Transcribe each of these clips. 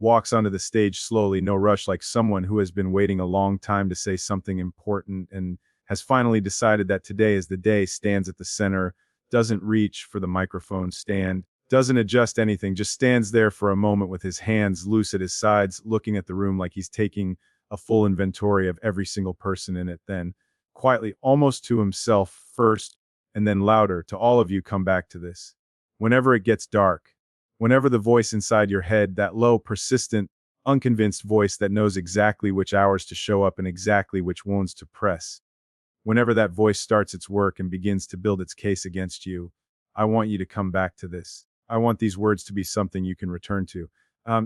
walks onto the stage slowly, no rush, like someone who has been waiting a long time to say something important and has finally decided that today is the day, stands at the center, doesn't reach for the microphone stand, doesn't adjust anything, just stands there for a moment with his hands loose at his sides, looking at the room like he's taking a full inventory of every single person in it. Then, quietly, almost to himself first, and then louder, to all of you, come back to this. Whenever it gets dark, whenever the voice inside your head, that low, persistent, unconvinced voice that knows exactly which hours to show up and exactly which wounds to press, whenever that voice starts its work and begins to build its case against you, I want you to come back to this. I want these words to be something you can return to.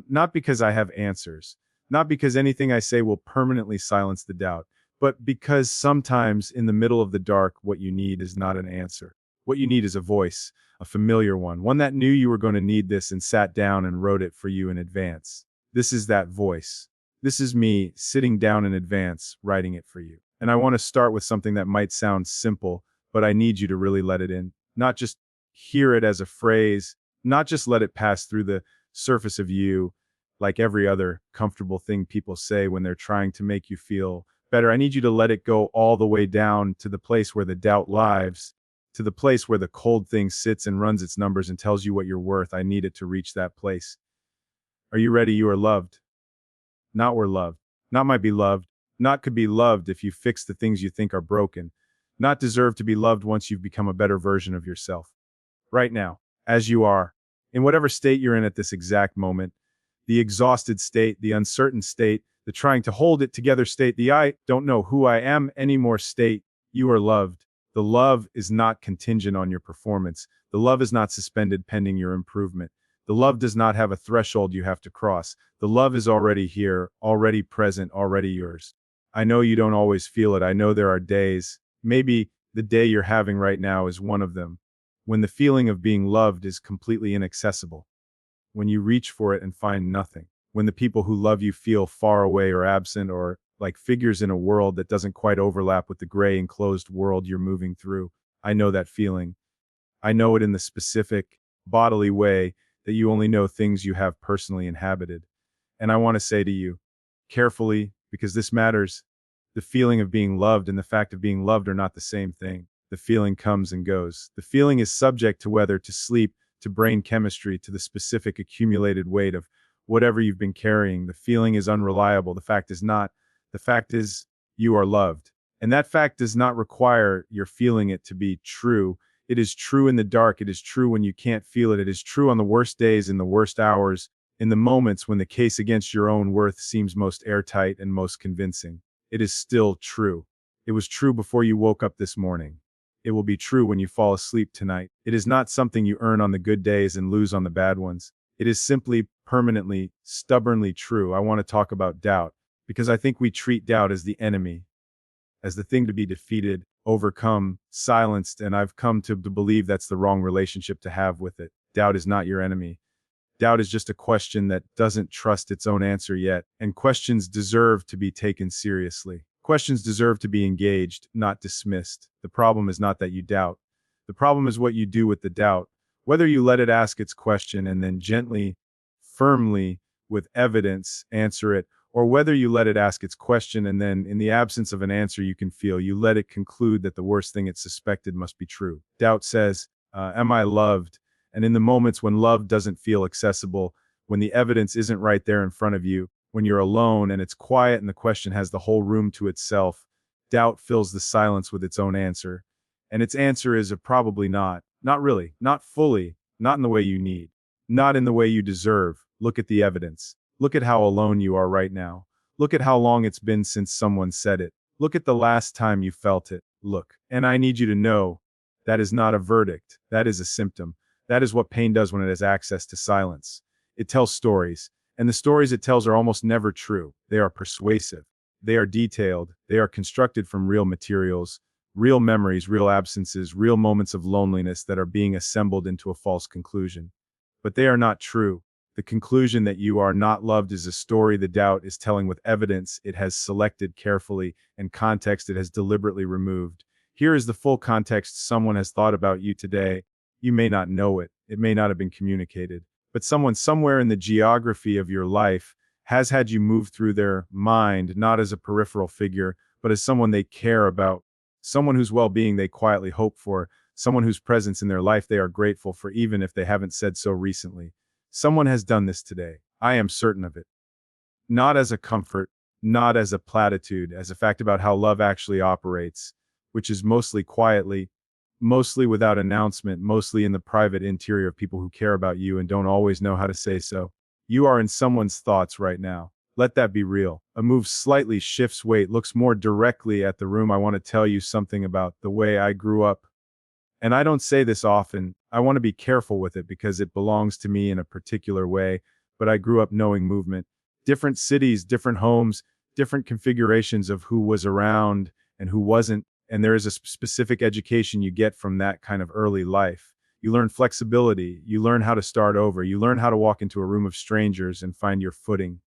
Not because I have answers, not because anything I say will permanently silence the doubt, but because sometimes in the middle of the dark, what you need is not an answer. What you need is a voice, a familiar one that knew you were going to need this and sat down and wrote it for you in advance. This is that voice. This is me sitting down in advance, writing it for you. And I want to start with something that might sound simple, but I need you to really let it in. Not just hear it as a phrase, not just let it pass through the surface of you like every other comfortable thing people say when they're trying to make you feel better. I need you to let it go all the way down to the place where the doubt lives, to the place where the cold thing sits and runs its numbers and tells you what you're worth. I need it to reach that place. Are you ready? You are loved. Not were loved. Not might be loved. Not could be loved if you fix the things you think are broken. Not deserve to be loved once you've become a better version of yourself. Right now, as you are, in whatever state you're in at this exact moment, the exhausted state, the uncertain state, the trying to hold it together state, the I don't know who I am anymore state, you are loved. The love is not contingent on your performance. The love is not suspended pending your improvement. The love does not have a threshold you have to cross. The love is already here, already present, already yours. I know you don't always feel it. I know there are days, maybe the day you're having right now is one of them, when the feeling of being loved is completely inaccessible, when you reach for it and find nothing, when the people who love you feel far away or absent or like figures in a world that doesn't quite overlap with the gray enclosed world you're moving through. I know that feeling. I know it in the specific, bodily way that you only know things you have personally inhabited. And I want to say to you, carefully, because this matters, the feeling of being loved and the fact of being loved are not the same thing. The feeling comes and goes. The feeling is subject to weather, to sleep, to brain chemistry, to the specific accumulated weight of whatever you've been carrying. The feeling is unreliable. The fact is not. The fact is, you are loved. And that fact does not require your feeling it to be true. It is true in the dark. It is true when you can't feel it. It is true on the worst days, in the worst hours, in the moments when the case against your own worth seems most airtight and most convincing. It is still true. It was true before you woke up this morning. It will be true when you fall asleep tonight. It is not something you earn on the good days and lose on the bad ones. It is simply, permanently, stubbornly true. I want to talk about doubt, because I think we treat doubt as the enemy, as the thing to be defeated, overcome, silenced, and I've come to believe that's the wrong relationship to have with it. Doubt is not your enemy. Doubt is just a question that doesn't trust its own answer yet, and questions deserve to be taken seriously. Questions deserve to be engaged, not dismissed. The problem is not that you doubt. The problem is what you do with the doubt. Whether you let it ask its question and then gently, firmly, with evidence, answer it, or whether you let it ask its question and then, in the absence of an answer you can feel, you let it conclude that the worst thing it suspected must be true. Doubt says, am I loved? And in the moments when love doesn't feel accessible, when the evidence isn't right there in front of you, when you're alone and it's quiet and the question has the whole room to itself, doubt fills the silence with its own answer. And its answer is a probably not. Not really. Not fully. Not in the way you need. Not in the way you deserve. Look at the evidence. Look at how alone you are right now. Look at how long it's been since someone said it. Look at the last time you felt it. Look. And I need you to know that is not a verdict. That is a symptom. That is what pain does when it has access to silence. It tells stories. And the stories it tells are almost never true. They are persuasive. They are detailed. They are constructed from real materials, real memories, real absences, real moments of loneliness that are being assembled into a false conclusion. But they are not true. The conclusion that you are not loved is a story the doubt is telling with evidence it has selected carefully and context it has deliberately removed. Here is the full context someone has thought about you today. You may not know it. It may not have been communicated. but someone somewhere in the geography of your life has had you move through their mind, not as a peripheral figure, but as someone they care about, someone whose well being they quietly hope for, someone whose presence in their life they are grateful for, even if they haven't said so recently. Someone has done this today. I am certain of it. Not as a comfort, not as a platitude, as a fact about how love actually operates, which is mostly quietly, mostly without announcement, mostly in the private interior of people who care about you and don't always know how to say so. You are in someone's thoughts right now. Let that be real. A move slightly shifts weight, looks more directly at the room. I want to tell you something about the way I grew up. And I don't say this often. I want to be careful with it because it belongs to me in a particular way. But I grew up knowing movement. Different cities, different homes, different configurations of who was around and who wasn't. And there is a specific education you get from that kind of early life. You learn flexibility. You learn how to start over. You learn how to walk into a room of strangers and find your footing.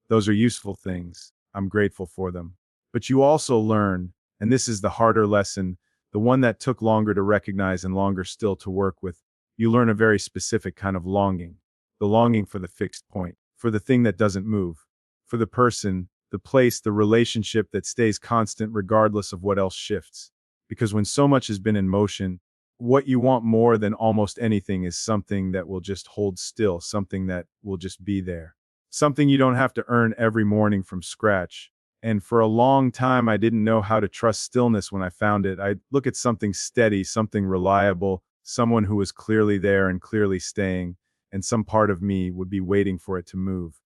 Those are useful things. I'm grateful for them. But you also learn, and this is the harder lesson, the one that took longer to recognize and longer still to work with, you learn a very specific kind of longing. The longing for the fixed point, for the thing that doesn't move, for the person, the place, the relationship that stays constant regardless of what else shifts. Because when so much has been in motion, what you want more than almost anything is something that will just hold still, something that will just be there. Something you don't have to earn every morning from scratch. And for a long time, I didn't know how to trust stillness when I found it. I'd look at something steady, something reliable, someone who was clearly there and clearly staying, and some part of me would be waiting for it to move,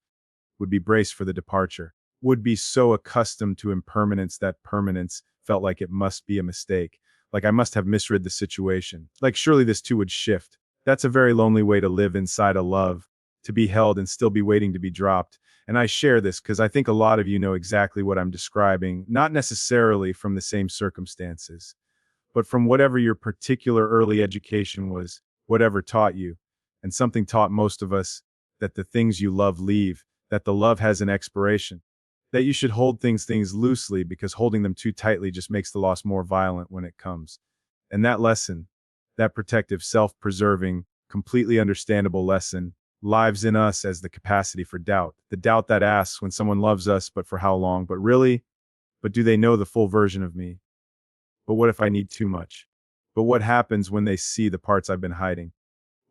would be braced for the departure, would be so accustomed to impermanence that permanence felt like it must be a mistake, like I must have misread the situation, like surely this too would shift. That's a very lonely way to live inside a love, to be held and still be waiting to be dropped. And I share this because I think a lot of you know exactly what I'm describing, not necessarily from the same circumstances, but from whatever your particular early education was, whatever taught you. And something taught most of us that the things you love leave, that the love has an expiration, that you should hold things loosely because holding them too tightly just makes the loss more violent when it comes. And that lesson, that protective, self-preserving, completely understandable lesson, lives in us as the capacity for doubt. The doubt that asks when someone loves us, but for how long? But really? But do they know the full version of me? But what if I need too much? But what happens when they see the parts I've been hiding?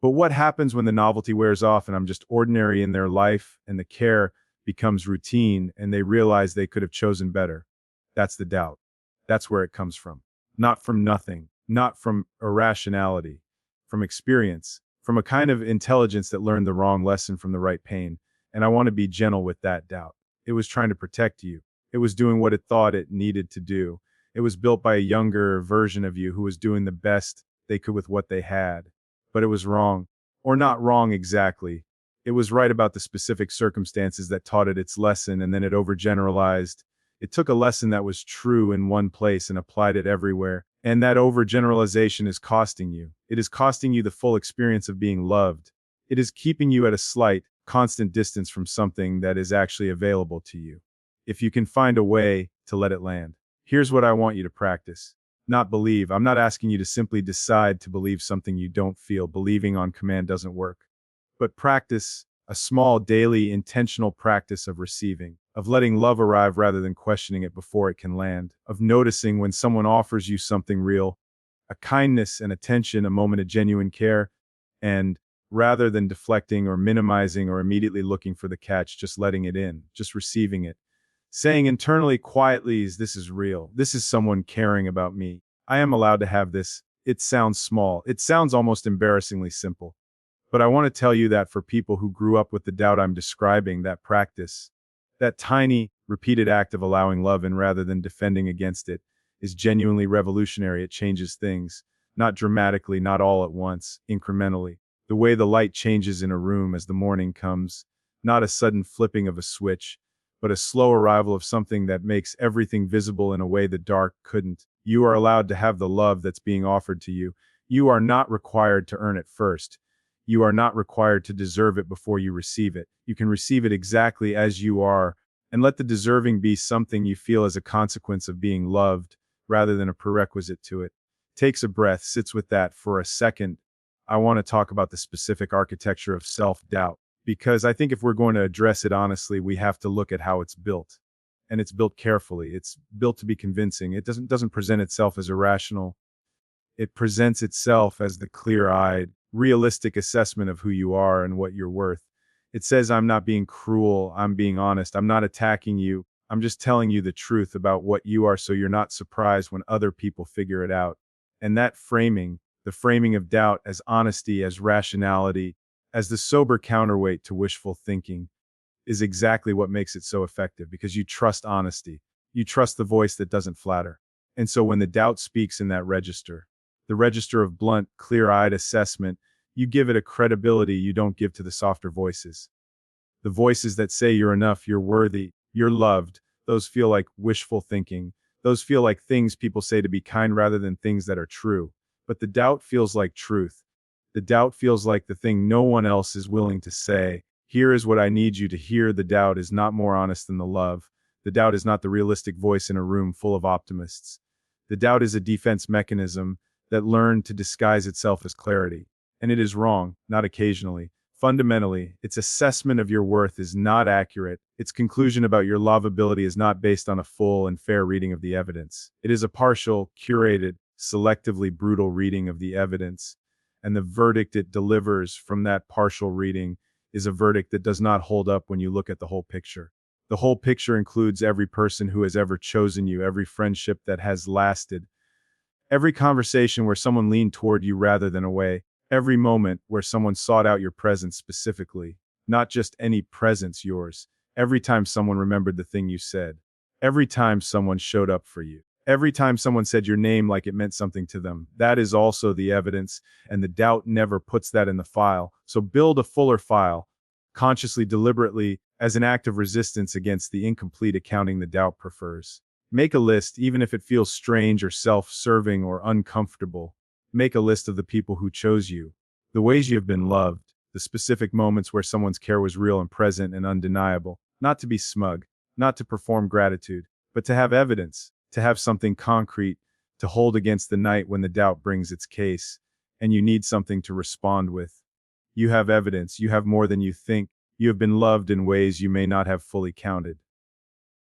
But what happens when the novelty wears off and I'm just ordinary in their life and the care becomes routine and they realize they could have chosen better? That's the doubt. That's where it comes from. Not from nothing, not from irrationality, from experience, from a kind of intelligence that learned the wrong lesson from the right pain. And I want to be gentle with that doubt. It was trying to protect you. It was doing what it thought it needed to do. It was built by a younger version of you who was doing the best they could with what they had. But it was wrong. Or not wrong exactly. It was right about the specific circumstances that taught it its lesson, and then it overgeneralized. It took a lesson that was true in one place and applied it everywhere. And that overgeneralization is costing you. It is costing you the full experience of being loved. It is keeping you at a slight, constant distance from something that is actually available to you. If you can find a way to let it land. Here's what I want you to practice. Not believe. I'm not asking you to simply decide to believe something you don't feel. Believing on command doesn't work. But practice a small, daily, intentional practice of receiving, of letting love arrive rather than questioning it before it can land, of noticing when someone offers you something real, a kindness and attention, a moment of genuine care, and rather than deflecting or minimizing or immediately looking for the catch, just letting it in, just receiving it. Saying internally, quietly, this is real. This is someone caring about me. I am allowed to have this. It sounds small. It sounds almost embarrassingly simple. But I want to tell you that for people who grew up with the doubt I'm describing, that practice, that tiny, repeated act of allowing love in rather than defending against it, is genuinely revolutionary. It changes things, not dramatically, not all at once, incrementally. The way the light changes in a room as the morning comes, not a sudden flipping of a switch, but a slow arrival of something that makes everything visible in a way the dark couldn't. You are allowed to have the love that's being offered to you. You are not required to earn it first. You are not required to deserve it before you receive it. You can receive it exactly as you are, and let the deserving be something you feel as a consequence of being loved, rather than a prerequisite to it. Takes a breath, sits with that for a second. I want to talk about the specific architecture of self-doubt, because I think if we're going to address it honestly, we have to look at how it's built. And it's built carefully. It's built to be convincing. It doesn't present itself as irrational. It presents itself as the clear-eyed, realistic assessment of who you are and what you're worth. It says, I'm not being cruel, I'm being honest, I'm not attacking you, I'm just telling you the truth about what you are so you're not surprised when other people figure it out. And that framing, the framing of doubt as honesty, as rationality, as the sober counterweight to wishful thinking, is exactly what makes it so effective, because you trust honesty. You trust the voice that doesn't flatter. And so when the doubt speaks in that register, the register of blunt, clear-eyed assessment, you give it a credibility you don't give to the softer voices. The voices that say you're enough, you're worthy, you're loved, those feel like wishful thinking. Those feel like things people say to be kind rather than things that are true. But the doubt feels like truth. The doubt feels like the thing no one else is willing to say. Here is what I need you to hear. The doubt is not more honest than the love. The doubt is not the realistic voice in a room full of optimists. The doubt is a defense mechanism that learned to disguise itself as clarity. And it is wrong, not occasionally. Fundamentally, its assessment of your worth is not accurate. Its conclusion about your lovability is not based on a full and fair reading of the evidence. It is a partial, curated, selectively brutal reading of the evidence. And the verdict it delivers from that partial reading is a verdict that does not hold up when you look at the whole picture. The whole picture includes every person who has ever chosen you, every friendship that has lasted, every conversation where someone leaned toward you rather than away, every moment where someone sought out your presence specifically, not just any presence, yours, every time someone remembered the thing you said, every time someone showed up for you, every time someone said your name like it meant something to them. That is also the evidence, and the doubt never puts that in the file. So build a fuller file, consciously, deliberately, as an act of resistance against the incomplete accounting the doubt prefers. Make a list, even if it feels strange or self-serving or uncomfortable. Make a list of the people who chose you, the ways you have been loved, the specific moments where someone's care was real and present and undeniable, not to be smug, not to perform gratitude, but to have evidence, to have something concrete to hold against the night when the doubt brings its case, and you need something to respond with. You have evidence, you have more than you think, you have been loved in ways you may not have fully counted.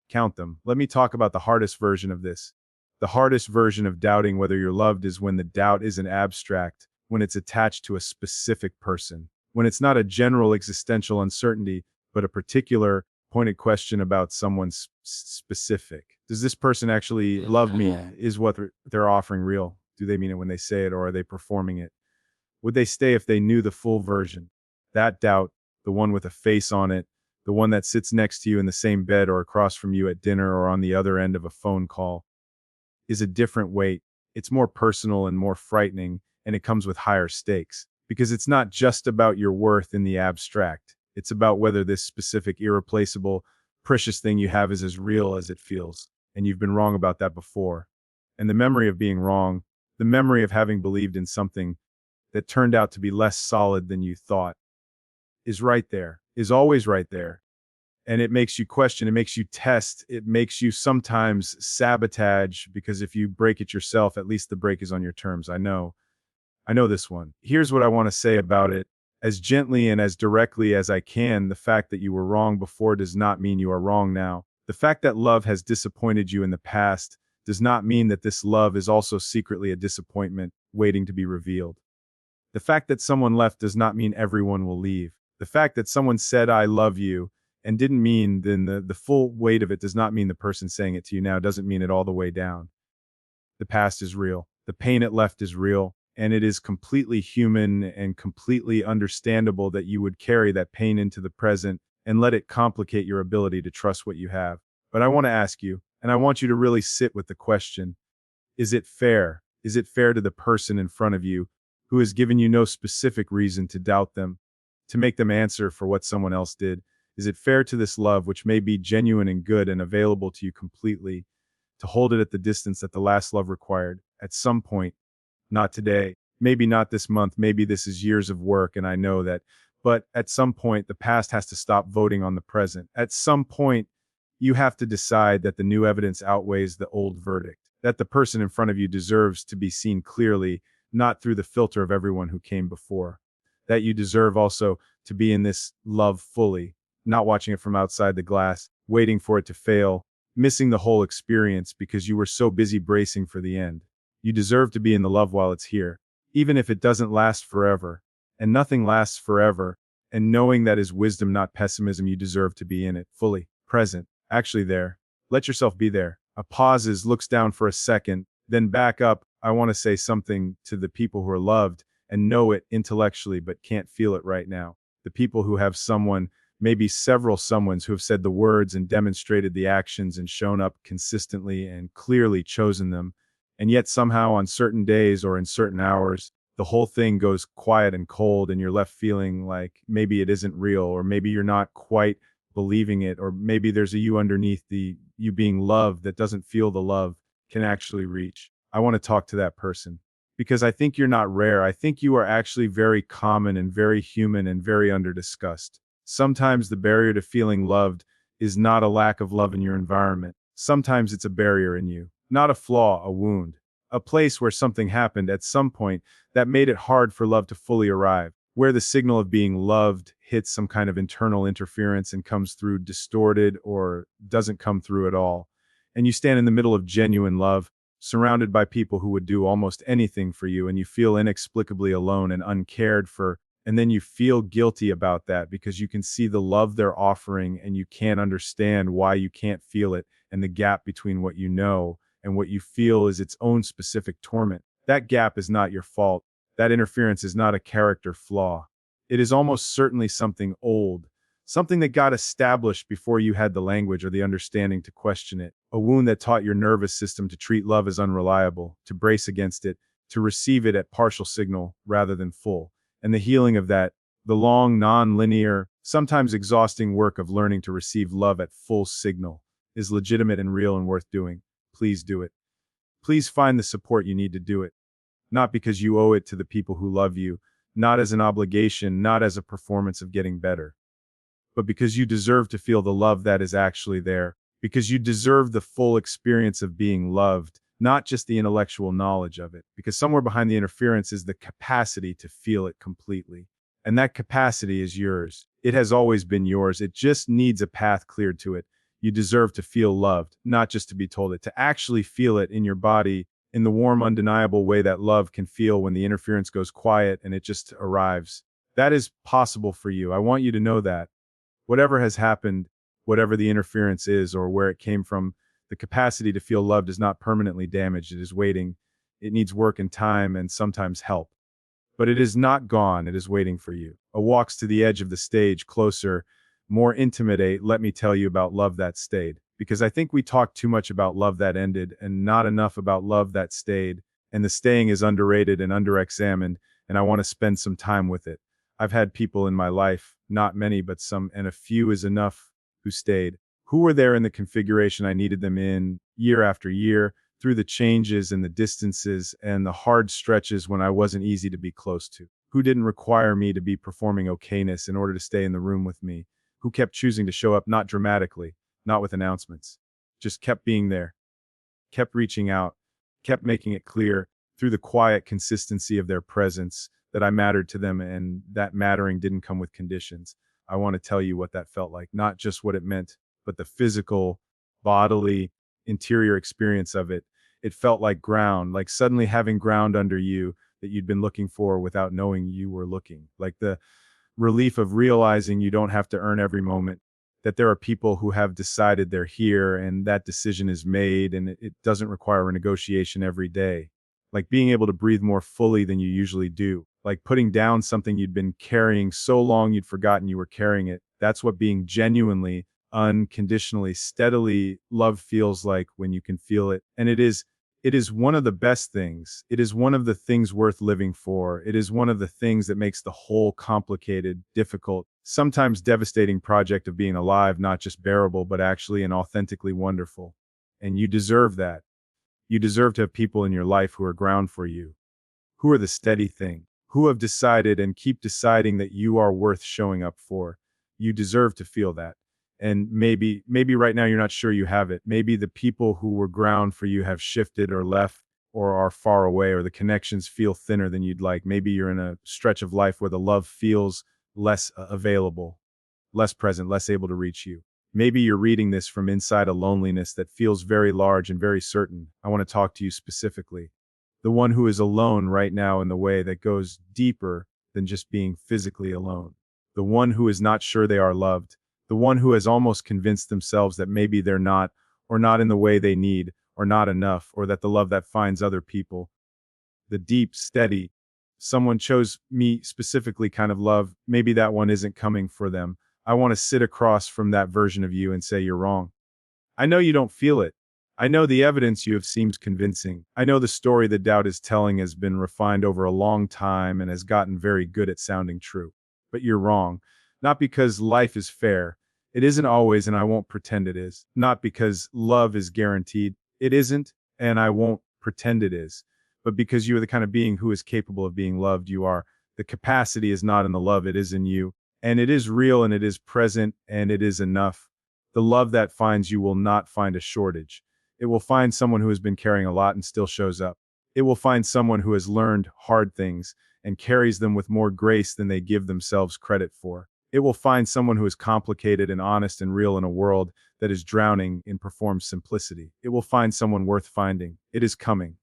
Count them. Let me talk about the hardest version of this. The hardest version of doubting whether you're loved is when the doubt isn't abstract, when it's attached to a specific person, when it's not a general existential uncertainty, but a particular, pointed question about someone's specific. Does this person actually love me? Yeah. Is what they're offering real? Do they mean it when they say it, or are they performing it? Would they stay if they knew the full version? That doubt, the one with a face on it, the one that sits next to you in the same bed or across from you at dinner or on the other end of a phone call, is a different weight. It's more personal and more frightening, and it comes with higher stakes. Because it's not just about your worth in the abstract. It's about whether this specific, irreplaceable, precious thing you have is as real as it feels. And you've been wrong about that before. And the memory of being wrong, the memory of having believed in something that turned out to be less solid than you thought, is right there, is always right there. And it makes you question, it makes you test, it makes you sometimes sabotage, because if you break it yourself, at least the break is on your terms. I know this one. Here's what I want to say about it. As gently and as directly as I can, the fact that you were wrong before does not mean you are wrong now. The fact that love has disappointed you in the past does not mean that this love is also secretly a disappointment waiting to be revealed. The fact that someone left does not mean everyone will leave. The fact that someone said, I love you, and didn't mean then the full weight of it does not mean the person saying it to you now doesn't mean it all the way down. The past is real. The pain it left is real. And it is completely human and completely understandable that you would carry that pain into the present and let it complicate your ability to trust what you have. But I want to ask you, and I want you to really sit with the question, is it fair? Is it fair to the person in front of you who has given you no specific reason to doubt them, to make them answer for what someone else did? Is it fair to this love, which may be genuine and good and available to you completely, to hold it at the distance that the last love required at some point? Not today, maybe not this month, maybe this is years of work, and I know that. But at some point, the past has to stop voting on the present. At some point, you have to decide that the new evidence outweighs the old verdict, that the person in front of you deserves to be seen clearly, not through the filter of everyone who came before. That you deserve also to be in this love fully, not watching it from outside the glass, waiting for it to fail, missing the whole experience because you were so busy bracing for the end. You deserve to be in the love while it's here, even if it doesn't last forever. And nothing lasts forever. And knowing that is wisdom, not pessimism, you deserve to be in it, fully, present, actually there. Let yourself be there. A pauses, looks down for a second, then back up. I want to say something to the people who are loved and know it intellectually but can't feel it right now. The people who have someone, maybe several someones who have said the words and demonstrated the actions and shown up consistently and clearly chosen them, and yet somehow on certain days or in certain hours, the whole thing goes quiet and cold and you're left feeling like maybe it isn't real, or maybe you're not quite believing it, or maybe there's a you underneath the you being loved that doesn't feel the love can actually reach. I want to talk to that person because I think you're not rare. I think you are actually very common and very human and very underdiscussed. Sometimes the barrier to feeling loved is not a lack of love in your environment. Sometimes it's a barrier in you, not a flaw, a wound, a place where something happened at some point that made it hard for love to fully arrive, where the signal of being loved hits some kind of internal interference and comes through distorted or doesn't come through at all. And you stand in the middle of genuine love, surrounded by people who would do almost anything for you, and you feel inexplicably alone and uncared for. And then you feel guilty about that because you can see the love they're offering and you can't understand why you can't feel it. And the gap between what you know and what you feel is its own specific torment. That gap is not your fault. That interference is not a character flaw. It is almost certainly something old, something that got established before you had the language or the understanding to question it. A wound that taught your nervous system to treat love as unreliable, to brace against it, to receive it at partial signal rather than full. And the healing of that, the long, non-linear, sometimes exhausting work of learning to receive love at full signal, is legitimate and real and worth doing. Please do it. Please find the support you need to do it. Not because you owe it to the people who love you, not as an obligation, not as a performance of getting better, but because you deserve to feel the love that is actually there, because you deserve the full experience of being loved, not just the intellectual knowledge of it, because somewhere behind the interference is the capacity to feel it completely. And that capacity is yours. It has always been yours. It just needs a path cleared to it. You deserve to feel loved, not just to be told it, to actually feel it in your body in the warm, undeniable way that love can feel when the interference goes quiet and it just arrives. That is possible for you. I want you to know that. Whatever has happened, whatever the interference is or where it came from, the capacity to feel loved is not permanently damaged. It is waiting. It needs work and time and sometimes help. But it is not gone. It is waiting for you. A walks to the edge of the stage, closer, more intimate. Let me tell you about love that stayed. Because I think we talk too much about love that ended and not enough about love that stayed. And the staying is underrated and underexamined, and I want to spend some time with it. I've had people in my life, not many, but some, and a few is enough, who stayed, who were there in the configuration I needed them in, year after year, through the changes and the distances and the hard stretches when I wasn't easy to be close to, who didn't require me to be performing okayness in order to stay in the room with me, who kept choosing to show up not dramatically, not with announcements, just kept being there, kept reaching out, kept making it clear through the quiet consistency of their presence that I mattered to them, and that mattering didn't come with conditions. I want to tell you what that felt like, not just what it meant, but the physical, bodily, interior experience of it. It felt like ground, like suddenly having ground under you that you'd been looking for without knowing you were looking, like the relief of realizing you don't have to earn every moment, that there are people who have decided they're here and that decision is made and it doesn't require a negotiation every day. Like being able to breathe more fully than you usually do, like putting down something you'd been carrying so long you'd forgotten you were carrying it. That's what being genuinely, unconditionally, steadily love feels like when you can feel it. And it is one of the best things. It is one of the things worth living for. It is one of the things that makes the whole complicated, difficult, sometimes devastating project of being alive not just bearable, but actually and authentically wonderful. And you deserve that. You deserve to have people in your life who are ground for you, who are the steady thing, who have decided and keep deciding that you are worth showing up for. You deserve to feel that. And maybe right now you're not sure you have it. Maybe the people who were ground for you have shifted or left, or are far away, or the connections feel thinner than you'd like. Maybe you're in a stretch of life where the love feels less available, less present, less able to reach you. Maybe you're reading this from inside a loneliness that feels very large and very certain. I want to talk to you specifically. The one who is alone right now in the way that goes deeper than just being physically alone. The one who is not sure they are loved. The one who has almost convinced themselves that maybe they're not, or not in the way they need, or not enough, or that the love that finds other people, the deep, steady, someone chose me specifically kind of love, maybe that one isn't coming for them. I want to sit across from that version of you and say you're wrong. I know you don't feel it. I know the evidence you have seems convincing. I know the story the doubt is telling has been refined over a long time and has gotten very good at sounding true. But you're wrong. Not because life is fair. It isn't always, and I won't pretend it is. Not because love is guaranteed. It isn't, and I won't pretend it is. But because you are the kind of being who is capable of being loved, you are. The capacity is not in the love, it is in you. And it is real, and it is present, and it is enough. The love that finds you will not find a shortage. It will find someone who has been carrying a lot and still shows up. It will find someone who has learned hard things and carries them with more grace than they give themselves credit for. It will find someone who is complicated and honest and real in a world that is drowning in performed simplicity. It will find someone worth finding. It is coming.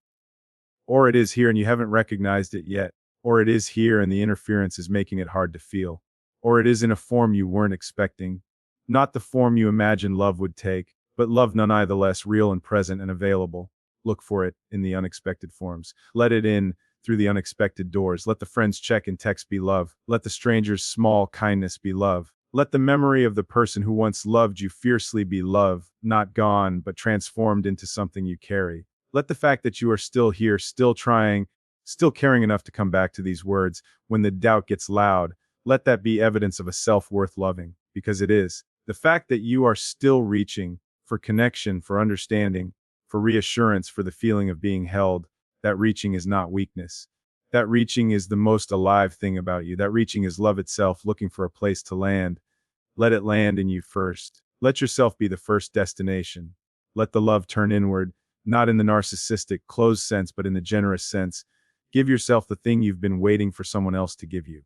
Or it is here and you haven't recognized it yet. Or it is here and the interference is making it hard to feel. Or it is in a form you weren't expecting. Not the form you imagined love would take, but love nonetheless real and present and available. Look for it in the unexpected forms. Let it in through the unexpected doors. Let the friend's check and text be love. Let the stranger's small kindness be love. Let the memory of the person who once loved you fiercely be love, not gone, but transformed into something you carry. Let the fact that you are still here, still trying, still caring enough to come back to these words when the doubt gets loud, let that be evidence of a self worth loving, because it is. The fact that you are still reaching for connection, for understanding, for reassurance, for the feeling of being held, that reaching is not weakness. That reaching is the most alive thing about you. That reaching is love itself looking for a place to land. Let it land in you first. Let yourself be the first destination. Let the love turn inward, not in the narcissistic, closed sense, but in the generous sense. Give yourself the thing you've been waiting for someone else to give you.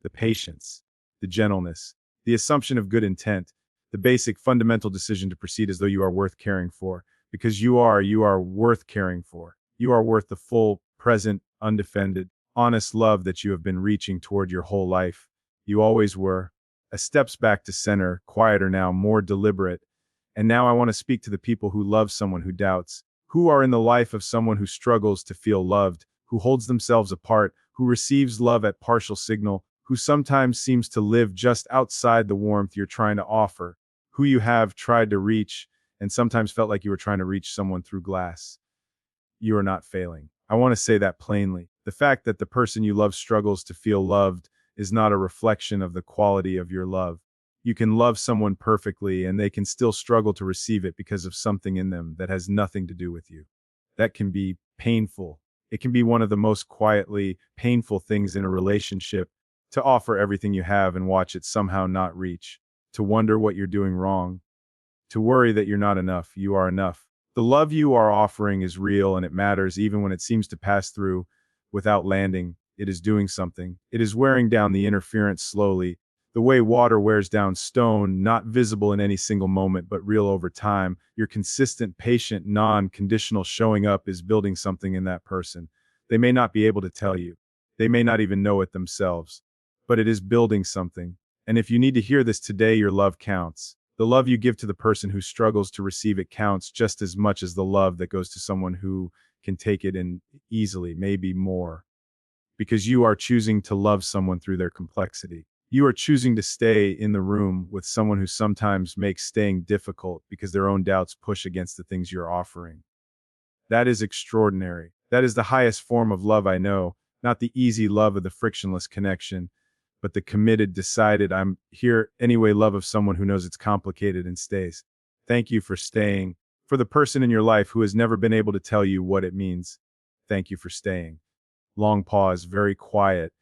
The patience, the gentleness, the assumption of good intent, the basic fundamental decision to proceed as though you are worth caring for. Because you are worth caring for. You are worth the full, present, undefended, honest love that you have been reaching toward your whole life. You always were. A steps back to center, quieter now, more deliberate. And now I want to speak to the people who love someone who doubts, who are in the life of someone who struggles to feel loved, who holds themselves apart, who receives love at partial signal, who sometimes seems to live just outside the warmth you're trying to offer, who you have tried to reach and sometimes felt like you were trying to reach someone through glass. You are not failing. I want to say that plainly. The fact that the person you love struggles to feel loved is not a reflection of the quality of your love. You can love someone perfectly and they can still struggle to receive it because of something in them that has nothing to do with you. That can be painful. It can be one of the most quietly painful things in a relationship, to offer everything you have and watch it somehow not reach, to wonder what you're doing wrong, to worry that you're not enough. You are enough. The love you are offering is real and it matters even when it seems to pass through without landing. It is doing something. It is wearing down the interference slowly, the way water wears down stone, not visible in any single moment, but real over time. Your consistent, patient, non-conditional showing up is building something in that person. They may not be able to tell you. They may not even know it themselves. But it is building something. And if you need to hear this today, your love counts. The love you give to the person who struggles to receive it counts just as much as the love that goes to someone who can take it in easily, maybe more. Because you are choosing to love someone through their complexity. You are choosing to stay in the room with someone who sometimes makes staying difficult because their own doubts push against the things you're offering. That is extraordinary. That is the highest form of love I know, not the easy love of the frictionless connection, but the committed, decided, I'm here anyway love of someone who knows it's complicated and stays. Thank you for staying. For the person in your life who has never been able to tell you what it means, thank you for staying. Long pause, very quiet.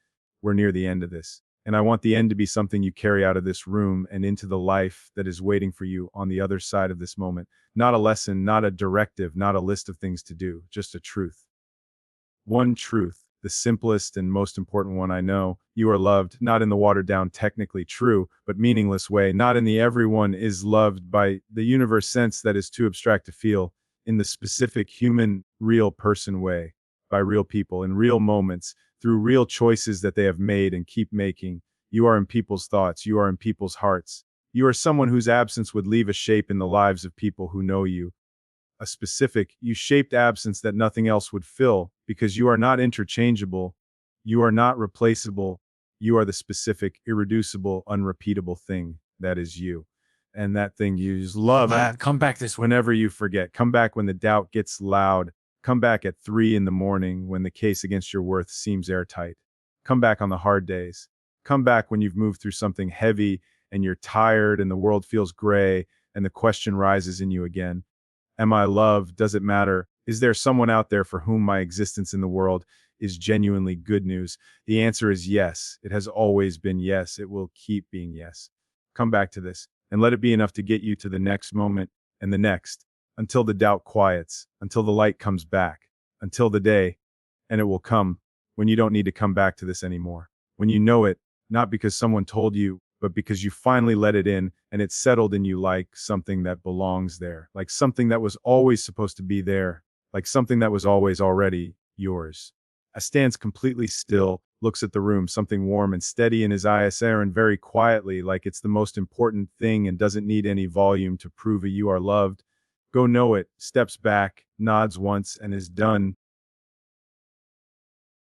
We're near the end of this. And I want the end to be something you carry out of this room and into the life that is waiting for you on the other side of this moment. Not a lesson, not a directive, not a list of things to do, just a truth. One truth, the simplest and most important one I know. You are loved, not in the watered down, technically true, but meaningless way, not in the everyone is loved by the universe sense that is too abstract to feel, in the specific human, real person way, by real people, in real moments, through real choices that they have made and keep making. You are in people's thoughts, you are in people's hearts. You are someone whose absence would leave a shape in the lives of people who know you, a specific, you shaped absence that nothing else would fill, because you are not interchangeable, you are not replaceable, you are the specific, irreducible, unrepeatable thing that is you. And that thing you just love. Come back this whenever you forget. Come back when the doubt gets loud. Come back at 3 in the morning when the case against your worth seems airtight. Come back on the hard days. Come back when you've moved through something heavy and you're tired and the world feels gray and the question rises in you again. Am I loved? Does it matter? Is there someone out there for whom my existence in the world is genuinely good news? The answer is yes. It has always been yes. It will keep being yes. Come back to this and let it be enough to get you to the next moment and the next, until the doubt quiets, until the light comes back, until the day, and it will come when you don't need to come back to this anymore. When you know it, not because someone told you, but because you finally let it in and it settled in you like something that belongs there, like something that was always supposed to be there, like something that was always already yours. I stands completely still, looks at the room, something warm and steady in his eyes, and very quietly, like it's the most important thing and doesn't need any volume to prove you are loved. Go know it, steps back, nods once, and is done.